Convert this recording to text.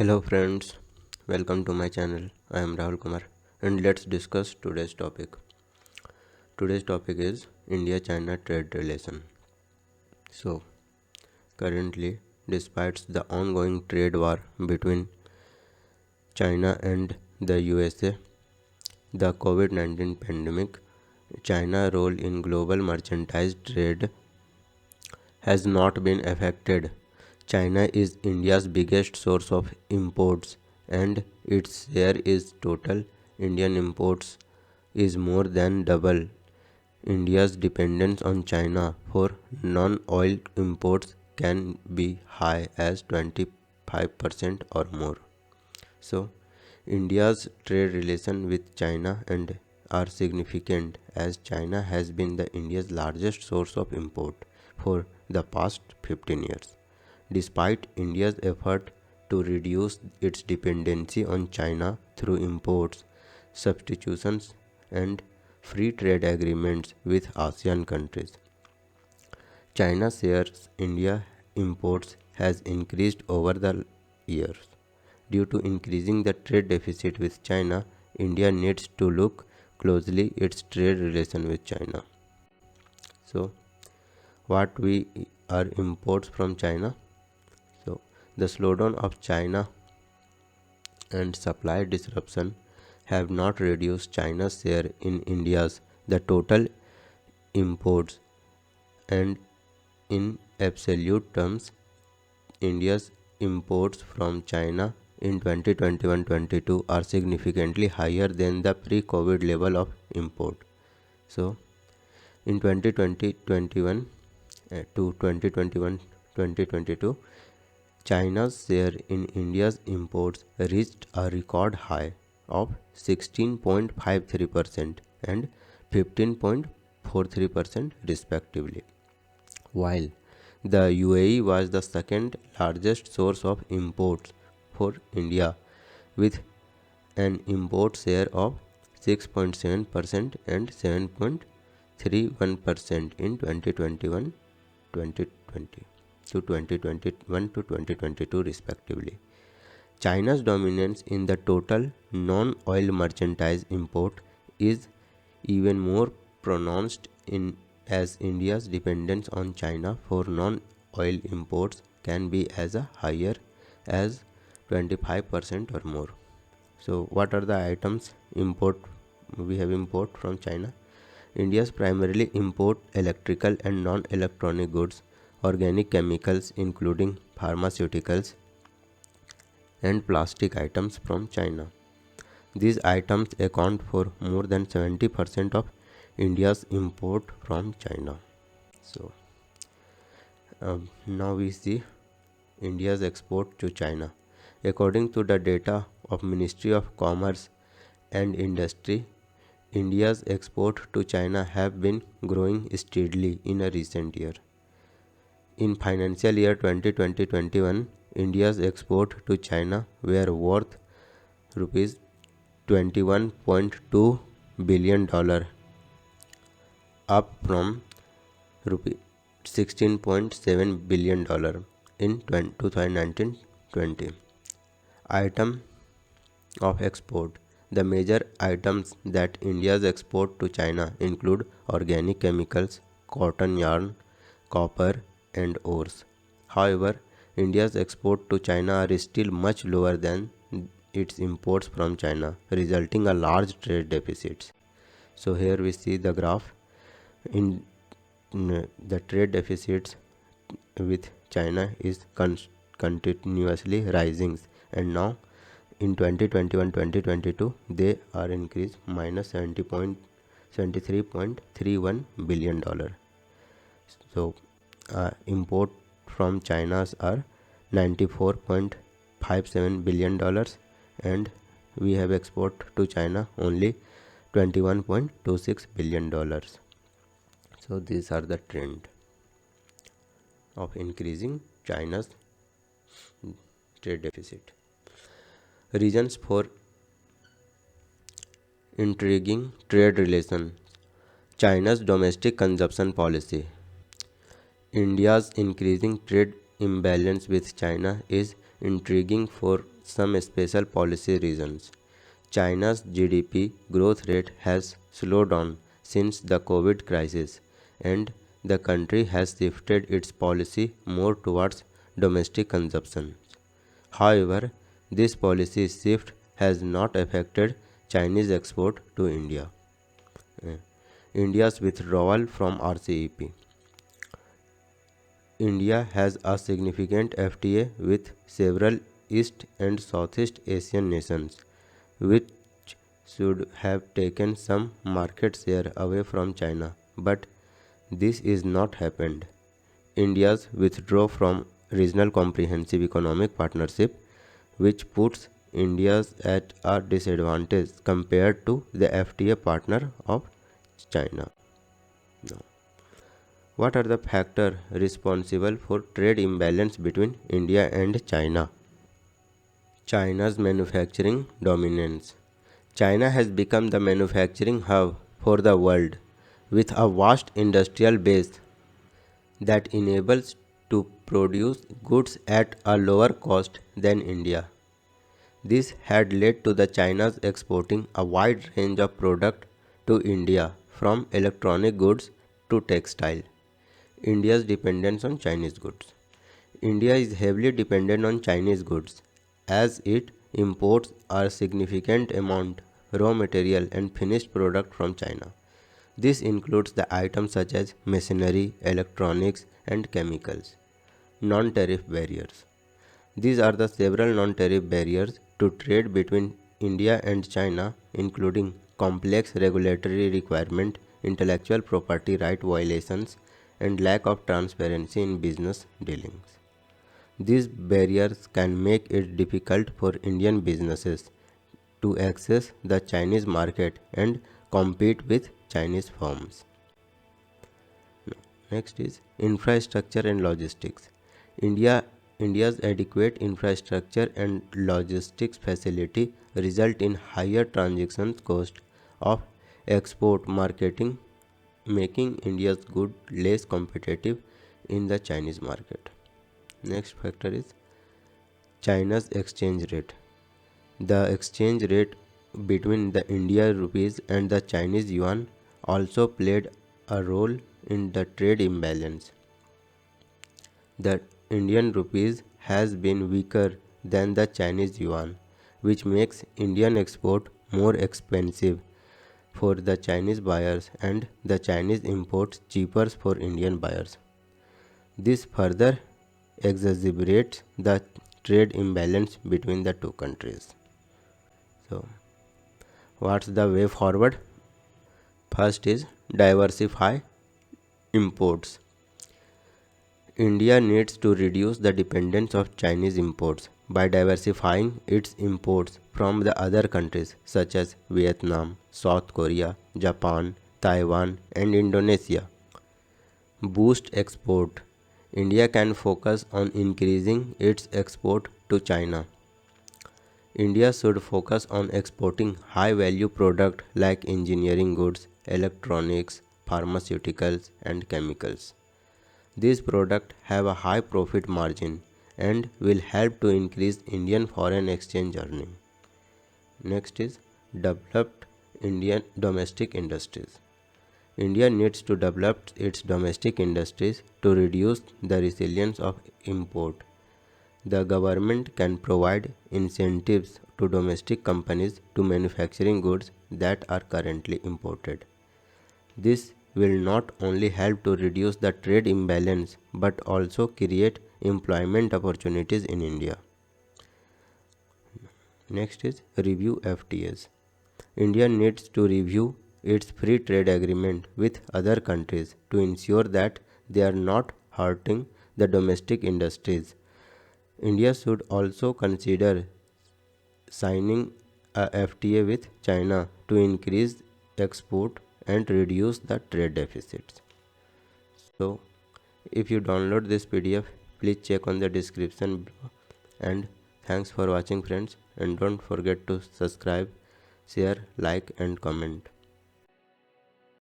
Hello friends, welcome to my channel. I am Rahul Kumar and let's discuss today's topic. Today's topic is India-China trade relation. So, currently, despite the ongoing trade war between China and the USA, the COVID-19 pandemic, China's role in global merchandise trade has not been affected. China is India's biggest source of imports and its share is total Indian imports is more than double. India's dependence on China for non-oil imports can be high as 25% or more. So, India's trade relations with China and are significant as China has been the India's largest source of import for the past 15 years. Despite India's effort to reduce its dependency on China through imports, substitutions, and free trade agreements with ASEAN countries, China's shares India imports has increased over the years. Due to increasing the trade deficit with China, India needs to look closely its trade relation with China. So, what we are imports from China? So, the slowdown of China and supply disruption have not reduced China's share in India's the total imports, and in absolute terms India's imports from China in 2021-22 are significantly higher than the pre-COVID level of import. So, in 2020-21 to 2021-2022, China's share in India's imports reached a record high of 16.53% and 15.43% respectively, while the UAE was the second largest source of imports for India with an import share of 6.7% and 7.31% in 2021-2020 to 2021 to 2022 respectively. China's dominance in the total non-oil merchandise import is even more pronounced in as India's dependence on China for non-oil imports can be as higher as 25% or more. So, what are the items we have import from China? India's primarily import electrical and non-electronic goods, organic chemicals including pharmaceuticals, and plastic items from China. These items account for more than 70% of India's import from China. So, now we see India's export to China. According to the data of Ministry of Commerce and Industry, India's export to China have been growing steadily in a recent year. In financial year 2020-21, India's export to China were worth rupees 21.2 billion dollar, up from rupees 16.7 billion dollar in 2019-20. Item of export. The major items that India's export to China include organic chemicals, cotton yarn, copper, and ores. However, India's export to China are still much lower than its imports from China, resulting in large trade deficits. So here we see the graph in the trade deficits with China is continuously rising, and now in 2021-2022 they are increased minus 73.31 billion dollar. So import from China's are 94.57 billion dollars, and we have export to China only 21.26 billion dollars. So these are the trend of increasing China's trade deficit. Reasons for intriguing trade relations. China's domestic consumption policy. India's increasing trade imbalance with China is intriguing for some special policy reasons. China's GDP growth rate has slowed down since the COVID crisis, and the country has shifted its policy more towards domestic consumption. However, this policy shift has not affected Chinese export to India. Uh, India's withdrawal from RCEP. India has a significant FTA with several East and Southeast Asian nations, which should have taken some market share away from China, but this is not happened. India's withdrawal from Regional Comprehensive Economic Partnership, which puts India at a disadvantage compared to the FTA partner of China. Now, what are the factors responsible for trade imbalance between India and China? China's manufacturing dominance. China has become the manufacturing hub for the world with a vast industrial base that enables to produce goods at a lower cost than India. This had led to the China's exporting a wide range of products to India from electronic goods to textile. India's dependence on Chinese goods. India is heavily dependent on Chinese goods as it imports a significant amount raw material and finished product from China. This includes the items such as machinery, electronics and chemicals. Non-tariff barriers. These are the several non-tariff barriers to trade between India and China, including complex regulatory requirements, intellectual property right violations, and lack of transparency in business dealings. These barriers can make it difficult for Indian businesses to access the Chinese market and compete with Chinese firms. Next is infrastructure and logistics. India's adequate infrastructure and logistics facility result in higher transaction cost of export marketing, making India's goods less competitive in the Chinese market. Next factor is China's exchange rate. The exchange rate between the Indian rupees and the Chinese yuan also played a role in the trade imbalance. The Indian rupees has been weaker than the Chinese yuan, which makes Indian export more expensive for the Chinese buyers and the Chinese imports cheaper for Indian buyers. This further exacerbates the trade imbalance between the two countries. So, what's the way forward? First is diversify imports. India needs to reduce the dependence of Chinese imports by diversifying its imports from the other countries such as Vietnam, South Korea, Japan, Taiwan, and Indonesia. Boost export. India can focus on increasing its export to China. India should focus on exporting high-value products like engineering goods, electronics, pharmaceuticals, and chemicals. These products have a high profit margin and will help to increase Indian foreign exchange earning. Next is developed Indian domestic industries. India needs to develop its domestic industries to reduce the resilience of import. The government can provide incentives to domestic companies to manufacturing goods that are currently imported. This will not only help to reduce the trade imbalance but also create employment opportunities in India. Next is review FTAs. India needs to review its free trade agreement with other countries to ensure that they are not hurting the domestic industries. India should also consider signing a FTA with China to increase export and reduce the trade deficits. So, if you download this PDF, please check on the description below. And thanks for watching, friends, and don't forget to subscribe, share, like and comment.